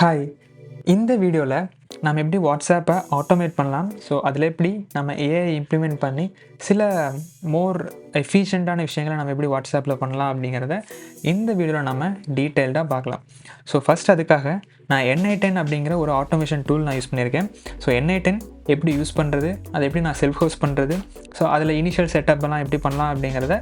Hi, இந்த வீடியோவில் நம்ம எப்படி வாட்ஸ்அப்பை ஆட்டோமேட் பண்ணலாம். ஸோ அதில் எப்படி நம்ம ஏஐ இம்ப்ளிமெண்ட் பண்ணி சில மோர் எஃபிஷியண்ட்டான விஷயங்களை நம்ம எப்படி வாட்ஸ்அப்பில் பண்ணலாம் அப்படிங்கிறத இந்த வீடியோவில் நம்ம டீட்டெயில்டாக பார்க்கலாம். ஸோ ஃபஸ்ட் அதுக்காக நான் N8N அப்படிங்கிற ஒரு ஆட்டோமேஷன் டூல் நான் யூஸ் பண்ணியிருக்கேன். ஸோ N8N எப்படி யூஸ் பண்ணுறது, அதை எப்படி நான் செல்ஃப் ஹோஸ்ட் பண்ணுறது, ஸோ அதில் இனிஷியல் செட்டப்லாம் எப்படி பண்ணலாம் அப்படிங்கிறத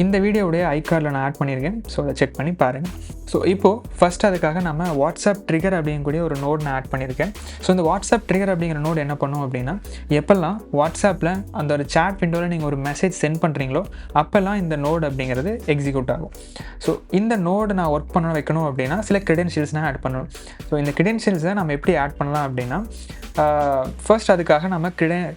இந்த வீடியோவுடைய ஐகார்டில் நான் ஆட் பண்ணியிருக்கேன். ஸோ அதை செக் பண்ணி பாருங்கள். ஸோ இப்போது ஃபஸ்ட் அதுக்காக நம்ம வாட்ஸ்அப் ட்ரிகர் அப்படிங்கக்கூடிய ஒரு நோட் நான் ஆட் பண்ணியிருக்கேன். ஸோ இந்த வாட்ஸ்அப் ட்ரிகர் அப்படிங்கிற நோட் என்ன பண்ணும் அப்படின்னா, எப்போல்லாம் வாட்ஸ்அப்பில் அந்த ஒரு சாட் விண்டோவில் நீங்கள் ஒரு மெசேஜ் சென்ட் பண்ணுறீங்களோ அப்போல்லாம் இந்த நோட் அப்படிங்கிறது எக்ஸிக்யூட் ஆகும். ஸோ இந்த நோடு நான் ஒர்க் பண்ண வைக்கணும் அப்படின்னா சில க்ரெடென்ஷியல்ஸ் நான் ஆட் பண்ணணும். ஸோ இந்த க்ரெடென்ஷியல்ஸை நம்ம எப்படி ஆட் பண்ணலாம் அப்படின்னா, ஃபர்ஸ்ட் அதுக்காக நம்ம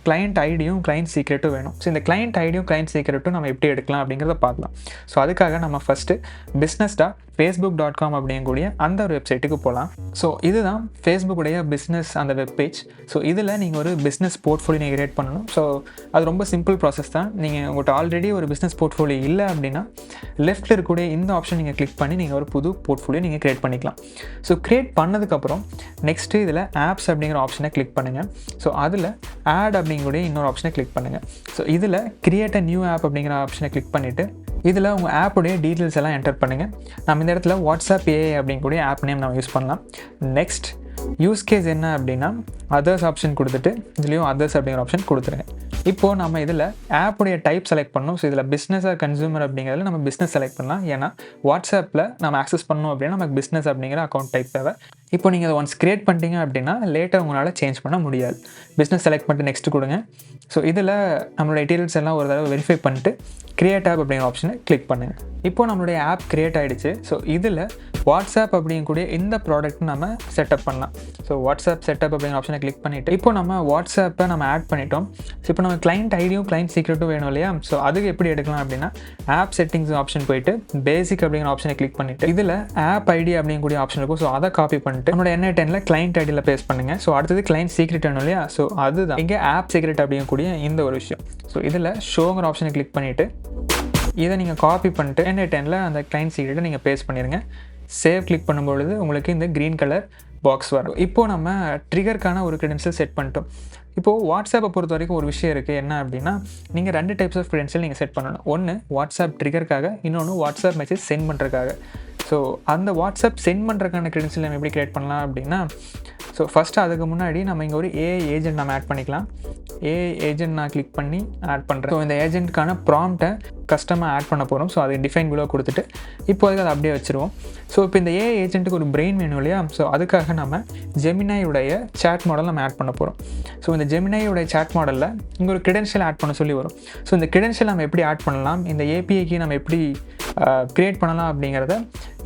கிளையண்ட் ஐடியும் கிளையண்ட் சீக்ரெட்டும் வேணும். ஸோ இந்த கிளையண்ட் ஐடியும் கிளையண்ட் சீக்ரெட்டும் நம்ம எப்படி எடுக்கலாம் அப்படிங்கிறத பார்க்கலாம். ஸோ அதுக்காக நம்ம ஃபஸ்ட்டு business.facebook.com அப்படிங்கக்கூடிய அந்த ஒரு வெப்சைட்டுக்கு போகலாம். ஸோ இதுதான் ஃபேஸ்புக்குடைய பிஸ்னஸ் அந்த வெப் பேஜ். ஸோ இதில் நீங்கள் ஒரு பிஸ்னஸ் போர்ட்ஃபோலியோ நீங்கள் கிரியேட் பண்ணணும். ஸோ அது ரொம்ப சிம்பிள் ப்ராசஸ் தான். நீங்கள் உங்கள்கிட்ட ஆல்ரெடி ஒரு பிஸ்னஸ் போர்ட்ஃபோலியோ இல்லை அப்படின்னா லெஃப்ட்டில் இருக்கக்கூடிய இந்த ஆப்ஷன் நீங்கள் கிளிக் பண்ணி நீங்கள் ஒரு புது போர்ட்ஃபோலியோ நீங்கள் கிரியேட் பண்ணிக்கலாம். ஸோ கிரியேட் பண்ணதுக்கப்புறம் நெக்ஸ்ட்டு இதில் ஆப்ஸ் அப்படிங்கிற ஆப்ஷனை கிளிக் பண்ணுங்கள். ஸோ அதில் ஆட் அப்படிங்கக்கூடிய இன்னொரு ஆப்ஷனை கிளிக் பண்ணுங்கள். ஸோ இதில் கிரியேட் அ நியூ ஆப் அப்படிங்கிற ஆப்ஷனை கிளிக் பண்ணிவிட்டு இதில் உங்கள் ஆப்புடைய டீட்டெயில்ஸ் எல்லாம் என்டர் பண்ணுங்கள். நம்ம இந்த இடத்துல வாட்ஸ்அப் ஏஐ அப்படிங்கக்கூடிய ஆப் நேம் நம்ம யூஸ் பண்ணலாம். நெக்ஸ்ட் யூஸ் கேஸ் என்ன அப்படின்னா அதர்ஸ் ஆப்ஷன் கொடுத்துட்டு இதுலேயும் அதர்ஸ் அப்படிங்கிற ஆப்ஷன் கொடுத்துருங்க. இப்போது நம்ம இதில் ஆப்புடைய டைப் செலக்ட் பண்ணணும். ஸோ இதில் பிஸ்னஸ் ஆர் கன்சூமர் அப்படிங்கிறதுல நம்ம பிஸ்னஸ் செலக்ட் பண்ணலாம். ஏன்னா வாட்ஸ்அப்பில் நம்ம ஆக்சஸ் பண்ணணும் அப்படின்னா நமக்கு பிஸ்னஸ் அப்படிங்கிற அக்கௌண்ட் டைப் தேவை. இப்போ நீங்கள் அதை ஒன்ஸ் கிரியேட் பண்ணிட்டீங்க அப்படின்னா லேட்டர் உங்களால் சேஞ்ச் பண்ண முடியாது. பிஸ்னஸ் செலக்ட் பண்ணிட்டு நெக்ஸ்ட்டு கொடுங்க. ஸோ இதில் நம்மளுடைய டீட்டெயில்ஸ் எல்லாம் ஒரு தடவை வெரிஃபை பண்ணிட்டு கிரியேட் ஆப் அப்படிங்கிற ஆப்ஷனை கிளிக் பண்ணுங்கள். இப்போது நம்மளுடைய ஆப் கிரியேட் ஆகிடுச்சு. ஸோ இதில் வாட்ஸ்அப் அப்படிங்கக்கூடிய இந்த ப்ராடக்ட் நம்ம செட்டப் பண்ணலாம். ஸோ வாட்ஸ்அப் செட்டப் அப்படிங்கிற ஆப்ஷனை கிளிக் பண்ணிவிட்டு இப்போ நம்ம வாட்ஸ்அப்பை நம்ம ஆட் பண்ணிட்டோம். ஸோ இப்போ நம்ம கிளைண்ட் ஐடியும் கிளைண்ட் சீக்ரெட்டும் வேணும் இல்லையா? ஸோ அதுக்கு எப்படி எடுக்கலாம் அப்படின்னா ஆப் செட்டிங்ஸ் ஆப்ஷன் போயிட்டு பேசிக் அப்படிங்கிற ஆப்ஷனை கிளிக் பண்ணிவிட்டு இதில் ஆப் ஐடி அப்படிங்கக்கூடிய ஆப்ஷன் இருக்கும். ஸோ அதை காப்பி பண்ணிட்டு நம்மளோட N8Nல கிளைண்ட் ஐடியில் பேஸ்ட் பண்ணுங்கள். ஸோ அடுத்தது கிளைண்ட் சீக்ரெட் வேணும் இல்லையா? ஸோ அதுதான் இங்கே ஆப் சீக்ரெட் அப்படிங்கக்கூடிய இந்த ஒரு விஷயம். ஸோ இதில் ஷோங்கிற ஆப்ஷனை கிளிக் பண்ணிவிட்டு இதை நீங்கள் காப்பி பண்ணிட்டு N8Nல அந்த கிளைண்ட் சீக்ரெட்டை நீங்கள் பேஸ்ட் பண்ணிடுங்க. சேவ் கிளிக் பண்ணும்பொழுது உங்களுக்கு இந்த க்ரீன் கலர் பாக்ஸ் வரும். இப்போது நம்ம ட்ரிகருக்கான ஒரு க்ரெடென்ஷியல் செட் பண்ணிட்டோம். இப்போது வாட்ஸ்அப்பை பொறுத்த வரைக்கும் ஒரு விஷயம் இருக்குது. என்ன அப்படின்னா நீங்கள் 2 டைப்ஸ் ஆஃப் க்ரெடென்ஷியல் நீங்கள் செட் பண்ணணும். ஒன்று வாட்ஸ்அப் ட்ரிகருக்காக, இன்னொன்று வாட்ஸ்அப் மெசேஜ் சென்ட் பண்ணுறதுக்காக. ஸோ அந்த வாட்ஸ்அப் சென்ட் பண்ணுறதுக்கான க்ரெடென்ஷியல் நம்ம எப்படி க்ரியேட் பண்ணலாம் அப்படின்னா, ஸோ ஃபஸ்ட்டு அதுக்கு முன்னாடி நம்ம இங்கே ஒரு ஏஐ ஏஜென்ட் நம்ம ஆட் பண்ணிக்கலாம். ஏஐ ஏஜென்ட் நான் கிளிக் பண்ணி ஆட் பண்ணுறேன். ஸோ இந்த ஏஜென்ட்டுக்கான ப்ராம்ப்டை கஸ்டமாக ஆட் பண்ண போகிறோம். ஸோ அதை டிஃபைன் பிலோ கொடுத்துட்டு இப்போதைக்கு அதை அப்படியே வச்சுருவோம். ஸோ இப்போ இந்த ஏஐ ஏஜென்ட்டுக்கு ஒரு பிரெயின் வேணும் இல்லையா? ஸோ அதுக்காக நம்ம ஜெமினாயுடைய சேட் மாடல் நம்ம ஆட் பண்ண போகிறோம். ஸோ இந்த ஜெமினாயுடைய சேட் மாடலில் இங்கே ஒரு க்ரெடென்ஷியல் ஆட் பண்ண சொல்லி வரும். ஸோ இந்த க்ரெடென்ஷியல் நம்ம எப்படி ஆட் பண்ணலாம், இந்த ஏபிஐக்கு நம்ம எப்படி க்ரியேட் பண்ணலாம் அப்படிங்கிறத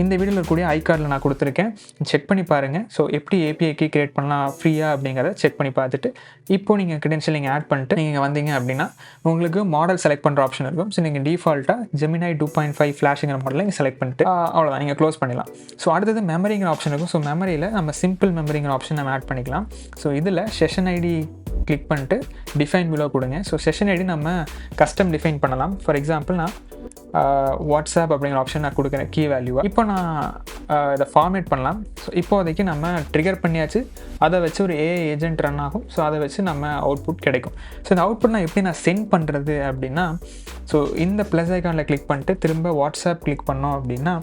இந்த வீடியோவில் இருக்கக்கூடிய ஐகார்டில் நான் கொடுத்துருக்கேன். செக் பண்ணி பாருங்கள். ஸோ எப்படி ஏபிஐக்கு க்ரியேட் பண்ணலாம் ஃப்ரீயாக அப்படிங்கிறத செக் பண்ணி பார்த்துட்டு இப்போது நீங்கள் க்ரெடென்ஷியல் நீங்கள் ஆட் பண்ணிட்டு நீங்கள் வந்தீங்க அப்படின்னா உங்களுக்கு மாடல் செலக்ட் பண்ணுற ஆப்ஷன் இருக்கும். ஸோ நீங்கள் டிஃபால்ட்டாக Gemini 2.5 ஃப்ளாஷுங்கிற மாடலில் நீங்கள் செலக்ட் பண்ணிட்டு அவ்வளோதான், நீங்கள் க்ளோஸ் பண்ணிடலாம். ஸோ அடுத்தது மெமரிங்கிற ஆப்ஷன் இருக்கும். ஸோ மெமரியில் நம்ம சிம்பிள் மெமரிங்கிற ஆப்ஷன் நம்ம ஆட் பண்ணிக்கலாம். ஸோ இதில் செஷன் ஐடி கிளிக் பண்ணிட்டு டிஃபைன் பிலோ கொடுங்க. ஸோ செஷன் ஐடி நம்ம கஸ்டம் டிஃபைன் பண்ணலாம். ஃபார் எக்ஸாம்பிள் நான் வாட்ஸ்அப் அப்படிங்கிற ஆப்ஷன் நான் கொடுக்குறேன் கீ வேல்யூவாக. இப்போ நான் இதை ஃபார்மேட் பண்ணலாம். ஸோ இப்போதைக்கு நம்ம ட்ரிகர் பண்ணியாச்சு. அதை வச்சு ஒரு ஏஐ ஏஜென்ட் ரன் ஆகும். ஸோ அதை வச்சு நம்ம அவுட்புட் கிடைக்கும். ஸோ இந்த அவுட்புட் நான் எப்படி நான் சென்ட் பண்ணுறது அப்படின்னா, ஸோ இந்த ப்ளஸ் ஐக்கானில் கிளிக் பண்ணிட்டு திரும்ப வாட்ஸ்அப் கிளிக் பண்ணோம் அப்படின்னா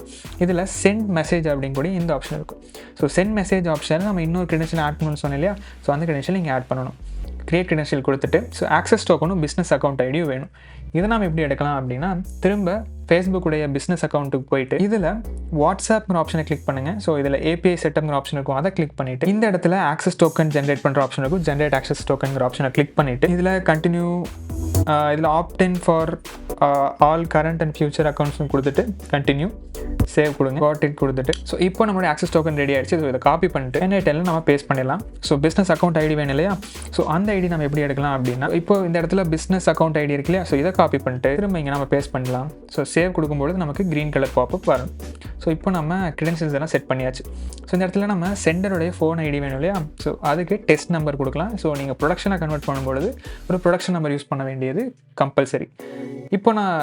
இதில் சென்ட் மெசேஜ் அப்படிங்கூடிய இந்த ஆப்ஷன் இருக்கும். ஸோ சென்ட் மெசேஜ் ஆப்ஷனில் நம்ம இன்னொரு க்ரெடென்ஷியல் ஆட் பண்ணணும்னு சொன்னோம் இல்லையா? ஸோ அந்த க்ரெடென்ஷியல் நீங்கள் ஆட் பண்ணணும். கிரியேட் க்ரெடென்ஷியல் கொடுத்துட்டு ஸோ ஆக்சஸ் டோக்கனும் பிஸ்னஸ் அக்கௌண்ட் ஐடியும் வேணும். இதை நம்ம எப்படி எடுக்கலாம் அப்படின்னா திரும்ப ஃபேஸ்புக்குடைய பிஸ்னஸ் அக்கௌண்ட்டுக்கு போயிட்டு இதில் வாட்ஸ்அப்ங்கிற ஆப்ஷனை கிளிக் பண்ணுங்கள். ஸோ இதில் ஏபிஐ செட்டப்ங்கிற ஆப்ஷன் இருக்கும். அதை கிளிக் பண்ணிவிட்டு இந்த இடத்துல ஆக்சஸ் டோக்கன் ஜென்ரேட் பண்ணுற ஆப்ஷன் இருக்கும். ஜென்ரேட் ஆக்சஸ் டோக்கன்ங்கிற ஆப்ஷனை கிளிக் பண்ணிவிட்டு இதில் கண்டினியூ இதில் opt in for all current and future அக்கௌண்ட்ஸ்னு கொடுத்துட்டு கண்டினியூ சேவ் கொடுங்க. காட் இட் கொடுத்துட்டு ஸோ இப்போ நம்மளுடைய ஆக்சஸ் டோக்கன் ரெடி ஆகிடுச்சு. ஸோ இதை காப்பி பண்ணிட்டு N8Nல நம்ம பேஸ்ட் பண்ணிடலாம். ஸோ பிஸ்னஸ் அக்கௌண்ட் ஐடி வேணும் இல்லையா? ஸோ அந்த ஐடி நம்ம எப்படி எடுக்கலாம் அப்படின்னா, இப்போ இந்த இடத்துல பிஸ்னஸ் அக்கௌண்ட் ஐடி இருக்கு இல்லையா? ஸோ இதை காப்பி பண்ணிட்டு திரும்ப இங்கே நம்ம பேஸ்ட் பண்ணலாம். ஸோ சேவ் கொடுக்கும்போது நமக்கு க்ரீன் கலர் பாப்அப் வரும். ஸோ இப்போ நம்ம க்ரெடென்ஷியல்ஸ் எல்லாம் செட் பண்ணியாச்சு. ஸோ இந்த இடத்துல நம்ம சென்டருடைய ஃபோன் ஐடி வேணும் இல்லையா? ஸோ அதுக்கு டெஸ்ட் நம்பர் கொடுக்கலாம். ஸோ நீங்கள் ப்ரொடக்ஷனை கன்வெர்ட் பண்ணும்பொழுது ஒரு ப்ரொடக்ஷன் நம்பர் யூஸ் பண்ண வேண்டியது கம்பல்சரி. இப்போ நான்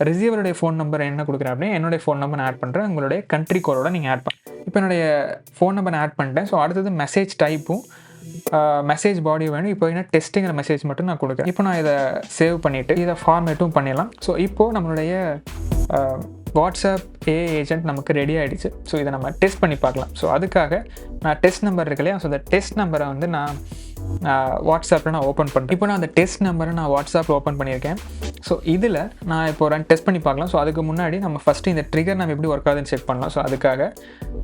ரிசீவருடைய ஃபோன் நம்பர் என்ன கொடுக்குறேன் அப்படின்னா என்னுடைய ஃபோன் நம்பர் நான் ஆட் பண்ணுறேன், உங்களுடைய கண்ட்ரி கோடோட நீங்கள் ஆட் பண்ண. இப்போ என்னுடைய ஃபோன் நம்பர் நான் ஆட் பண்ணிட்டேன். ஸோ அடுத்தது மெசேஜ் டைப்பும் மெசேஜ் பாடி வேணும். இப்போ என்ன டெஸ்ட்டுங்கிற மெசேஜ் மட்டும் நான் கொடுக்குறேன். இப்போ நான் இதை சேவ் பண்ணிவிட்டு இதை ஃபார்மேட்டும் பண்ணிடலாம். ஸோ இப்போது நம்மளுடைய வாட்ஸ்அப் ஏஐ ஏஜென்ட் நமக்கு ரெடி ஆகிடுச்சு. ஸோ இதை நம்ம டெஸ்ட் பண்ணி பார்க்கலாம். ஸோ அதுக்காக நான் டெஸ்ட் நம்பர் இருக்கு இல்லையா, ஸோ அந்த டெஸ்ட் நம்பரை வந்து நான் வாட்ஸ்அப்பில் நான் ஓப்பன் பண்ணுறேன். இப்போ நான் அந்த டெஸ்ட் நம்பரை நான் வாட்ஸ்அப்பில் ஓப்பன் பண்ணியிருக்கேன். ஸோ இதில் நான் இப்போ டெஸ்ட் பண்ணி பார்க்கலாம். ஸோ அதுக்கு முன்னாடி நம்ம ஃபஸ்ட்டு இந்த ட்ரிகர் நம்ம எப்படி ஒர்க் ஆகுதுன்னு செக் பண்ணலாம். ஸோ அதுக்காக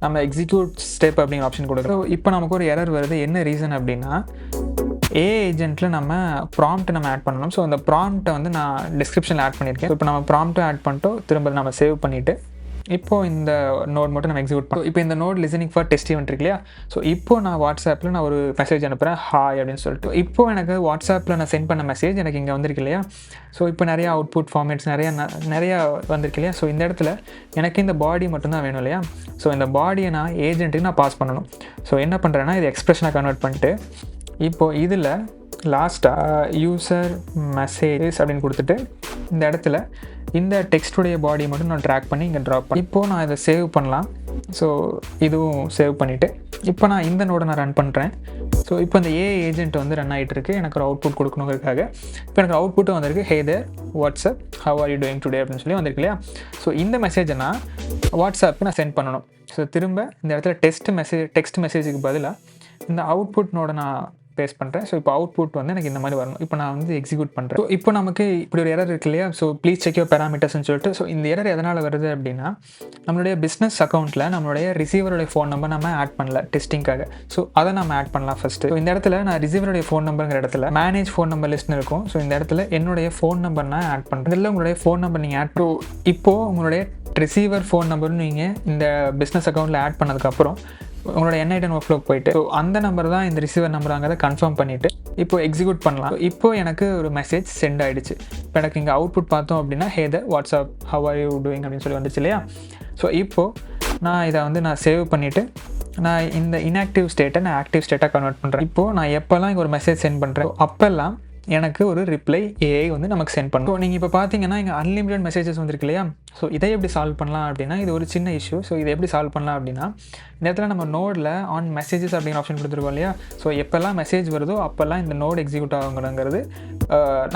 நம்ம எக்ஸிக்யூட் ஸ்டெப் அப்படிங்கிற ஆப்ஷன் கொடுக்குறோம். இப்போ நமக்கு ஒரு எரர் வருது. என்ன ரீசன் அப்படின்னா ஏஐ ஏஜென்ட்டில் நம்ம ப்ராம்ப்ட் நம்ம ஆட் பண்ணணும். ஸோ அந்த ப்ராம்ப்ட்டை வந்து நான் டிஸ்கிரிப்ஷனில் ஆட் பண்ணியிருக்கேன். இப்போ நம்ம ப்ராம்ப்ட்டும் ஆட் பண்ணிட்டோம். திரும்ப நம்ம சேவ் பண்ணிவிட்டு இப்போது இந்த நோட் மட்டும் நம்ம எக்ஸிக்யூட் பண்ணோம். இப்போ இந்த node listening for test event இருக்கு இல்லையா, ஸோ இப்போது நான் வாட்ஸ்அப்பில் நான் ஒரு மெசேஜ் அனுப்புகிறேன், ஹாய் அப்படின்னு சொல்லிட்டு. இப்போது எனக்கு வாட்ஸ்அப்பில் நான் சென்ட் பண்ண மெசேஜ் எனக்கு இங்கே வந்திருக்கு இல்லையா. ஸோ இப்போ நிறையா அவுட்புட் ஃபார்மேட்ஸ் நிறையா வந்திருக்கு இல்லையா. ஸோ இந்த இடத்துல எனக்கு இந்த பாடி மட்டும்தான் வேணும் இல்லையா. ஸோ இந்த பாடியை நான் ஏஜென்ட்டுக்கு நான் பாஸ் பண்ணணும். ஸோ என்ன பண்ணுறேன்னா இது எக்ஸ்பிரஷனாக கன்வெர்ட் பண்ணிட்டு இப்போது இதில் லாஸ்ட்டாக யூசர் மெசேஜஸ் அப்படின்னு கொடுத்துட்டு இந்த இடத்துல இந்த டெக்ஸ்டுடைய பாடி மட்டும் நான் ட்ராக் பண்ணி இங்கே ட்ராப் பண்ணி இப்போது நான் இதை சேவ் பண்ணலாம். ஸோ இதுவும் சேவ் பண்ணிவிட்டு இப்போ நான் இந்த நோடை நான் ரன் பண்ணுறேன். ஸோ இப்போ இந்த ஏஐ ஏஜென்ட் வந்து ரன் ஆகிட்டு இருக்குது. எனக்கு ஒரு அவுட்புட் கொடுக்கணுங்கிறதுக்காக இப்போ எனக்கு அவுட்புட்டும் வந்திருக்கு, hey there what's up how are you doing today அப்படின்னு சொல்லி வந்திருக்கு இல்லையா. ஸோ இந்த மெசேஜை நான் வாட்ஸ்அப்புக்கு நான் சென்ட் பண்ணணும். ஸோ திரும்ப இந்த இடத்துல டெக்ஸ்ட் மெசேஜுக்கு பதிலாக இந்த அவுட்புட் நோட நான் பேஸ்ட் பண்ணுறேன். ஸோ இப்போ அவுட்புட் வந்து எனக்கு இந்த மாதிரி வரணும். இப்போ நான் வந்து எக்ஸிக்யூட் பண்ணுறேன். ஸோ இப்போ நமக்கு இப்படி ஒரு எரர் இருக்கு இல்லையா. ஸோ ப்ளீஸ் செக் யுவர் பேராமீட்டர்ஸ்னு சொல்லிட்டு. ஸோ இந்த எரர் எதனால் வருது அப்படின்னா நம்மளுடைய பிஸ்னஸ் அக்கௌண்ட்டில் நம்மளுடைய ரிசீவருடைய ஃபோன் நம்பர் நம்ம ஆட் பண்ணல டெஸ்டிங்காக. ஸோ அதை நம்ம ஆட் பண்ணலாம் ஃபஸ்ட்டு. ஸோ இந்த இடத்துல நான் ரிசீவருடைய ஃபோன் நம்பருங்கிற இடத்துல மேனேஜ் ஃபோன் நம்பர் லிஸ்ட்னு இருக்கும். ஸோ இந்த இடத்துல என்னுடைய ஃபோன் நம்பர் நான் ஆட் பண்ணுறேன். இதில் உங்களுடைய ஃபோன் நம்பர் நீங்கள் ஆட் இப்போது உங்களுடைய ரிசீவர் ஃபோன் நம்பர்னு நீங்கள் இந்த பிஸ்னஸ் அக்கௌண்ட்டில் ஆட் பண்ணதுக்கப்புறம் உங்களோட என்ஐடன் ஒர்க்ஃப்ளோக்கு போயிட்டு ஸோ அந்த நம்பர் தான் இந்த ரிசீவர் நம்பராங்கிறத கன்ஃபார்ம் பண்ணிவிட்டு இப்போ எக்ஸிக்யூட் பண்ணலாம். இப்போது எனக்கு ஒரு மெசேஜ் சென்ட் ஆகிடுச்சு. இப்போ எனக்கு இங்கே அவுட்புட் பார்த்தோம் அப்படின்னா hey the what's up how are you doing அப்படின்னு சொல்லி வந்துச்சு இல்லையா. ஸோ இப்போது நான் இதை வந்து நான் சேவ் பண்ணிவிட்டு நான் இந்த இன்ஆக்டிவ் ஸ்டேட்டை நான் ஆக்டிவ் ஸ்டேட்டாக கன்வெர்ட் பண்ணுறேன். இப்போது நான் எப்போல்லாம் இங்கே ஒரு மெசேஜ் சென்ட் பண்ணுறேன் அப்போல்லாம் எனக்கு ஒரு ரிப்ளை ஏஐ வந்து நமக்கு சென்ட் பண்ணும். ஸோ நீங்கள் இப்போ பார்த்தீங்கன்னா இங்கே அன்லிமிட்டட் மெசேஜஸ் வந்துருக்கு இல்லையா. ஸோ இதை எப்படி சால்வ் பண்ணலாம் அப்படின்னா இது ஒரு சின்ன இஷ்யூ. ஸோ இதை எப்படி சால்வ் பண்ணலாம் அப்படின்னா இந்த இடத்துல நம்ம நோடில் ஆன் மெசேஜஸ் அப்படிங்கிற ஆப்ஷன் கொடுத்துருக்கோம் இல்லையா. ஸோ எப்போல்லாம் மெசேஜ் வருதோ அப்போல்லாம் இந்த நோட் எக்ஸிக்யூட் ஆகுங்கிறது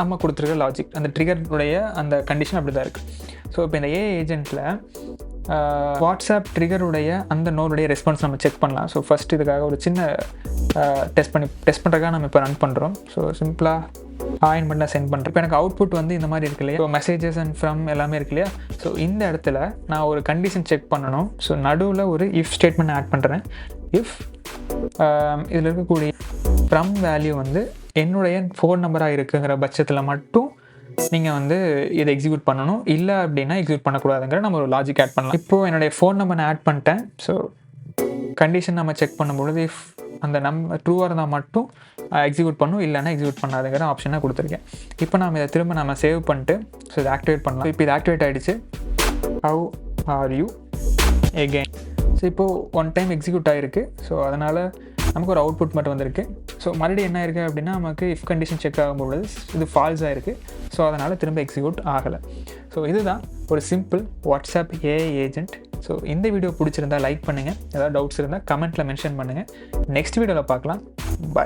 நம்ம கொடுத்துருக்க லாஜிக், அந்த ட்ரிகருடைய அந்த கண்டிஷன் அப்படி தான் இருக்குது. ஸோ இப்போ இந்த ஏஐ ஏஜென்ட்டில் வாட்ஸ்அப் ட்ரிகருடைய அந்த நோடுடைய ரெஸ்பான்ஸ் நம்ம செக் பண்ணலாம். ஸோ ஃபஸ்ட் இதுக்காக ஒரு சின்ன டெஸ்ட் பண்ணுறதுக்காக நம்ம இப்போ ரன் பண்ணுறோம். ஸோ சிம்பிளாக ஹாயின் பண்ண சென்ட் பண்ணுறேன். இப்போ எனக்கு அவுட்புட் வந்து இந்த மாதிரி இருக்கு இல்லையா. ஸோ மெசேஜஸ் அண்ட் ஃப்ரம் எல்லாமே இருக்கு இல்லையா. ஸோ இந்த இடத்துல நான் ஒரு கண்டிஷன் செக் பண்ணணும். ஸோ நடுவில் ஒரு இஃப் ஸ்டேட்மெண்ட் ஆட் பண்ணுறேன். இஃப் இதில் இருக்கக்கூடிய ஃப்ரம் வேல்யூ வந்து என்னுடைய ஃபோன் நம்பராக இருக்குங்கிற பட்சத்தில் மட்டும் நீங்கள் வந்து இதை எக்ஸிக்யூட் பண்ணணும், இல்லை அப்படின்னா எக்ஸிக்யூட் பண்ணக்கூடாதுங்கிற நம்ம ஒரு லாஜிக் ஆட் பண்ணலாம். இப்போது என்னுடைய ஃபோன் நம்பர் நான் ஆட் பண்ணிட்டேன். ஸோ கண்டிஷன் நம்ம செக் பண்ணும்பொழுது இஃப் அந்த நம்பர் ட்ரூவாக இருந்தால் மட்டும் எக்ஸிக்யூட் பண்ணும், இல்லைன்னா எக்ஸிக்யூட் பண்ணாதுங்கிற ஆப்ஷனாக கொடுத்துருக்கேன். இப்போ நம்ம இதை திரும்ப நம்ம சேவ் பண்ணிட்டு ஸோ இதை ஆக்டிவேட் பண்ணலாம். இப்போ இது ஆக்டிவேட் ஆகிடுச்சு. Have are you again. So இப்போது ஒன் டைம் எக்ஸிக்யூட் ஆகிருக்கு. ஸோ அதனால் நமக்கு ஒரு அவுட்புட் மட்டும் வந்திருக்கு. ஸோ மறுபடியும் என்ன இருக்குது அப்படின்னா நமக்கு இஃப் கண்டிஷன் செக் ஆகும்போது இது ஃபால்ஸாக இருக்குது. ஸோ அதனால் திரும்ப எக்ஸிக்யூட் ஆகலை. ஸோ இதுதான் ஒரு simple WhatsApp AI agent. So இந்த வீடியோ பிடிச்சிருந்தா லைக் பண்ணுங்கள், ஏதாவது டவுட்ஸ் இருந்தால் கமெண்ட்டில் மென்ஷன் பண்ணுங்கள். நெக்ஸ்ட் வீடியோவில் பார்க்கலாம்.